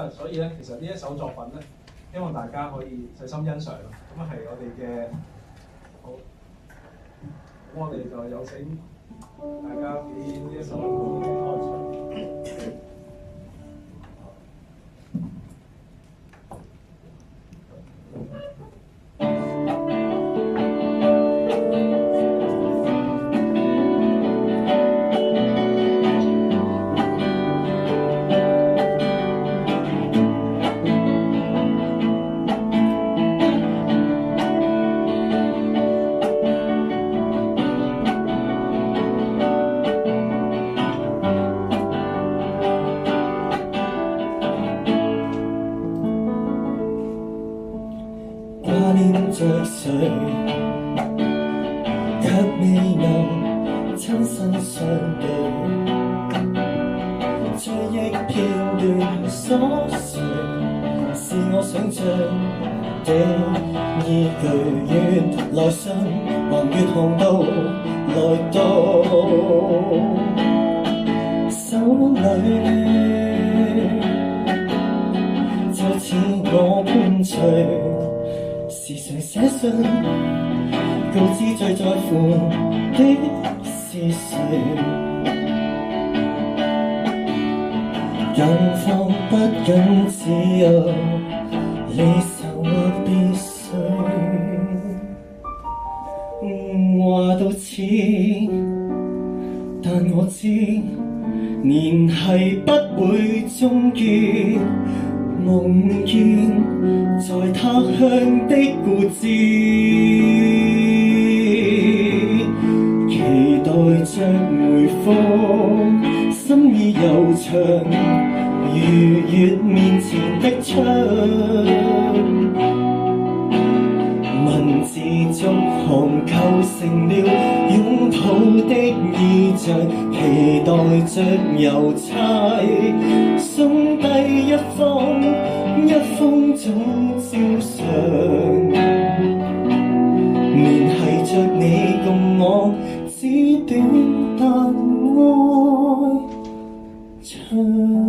所以咧，其實呢一首作品咧，希望大家可以細心欣賞。咁係我哋嘅好，咁我哋就有請大家表演呢一首嘅開場。掛念着誰，卻未能親身相對。追憶片段瑣碎，是我想象的依據。原來信橫越航道來到手裏，就似我伴隨。是誰寫信告知最在乎的是誰？近況不僅只有離愁或別緒，話到似，但我知聯繫不會終結。夢見在他鄉的故知，期待着回覆，心意悠長，如月面前的窗。文字逐行構成了擁抱的意象，期待着郵差送遞一封早朝上，聯繫着你共我，只短但愛長。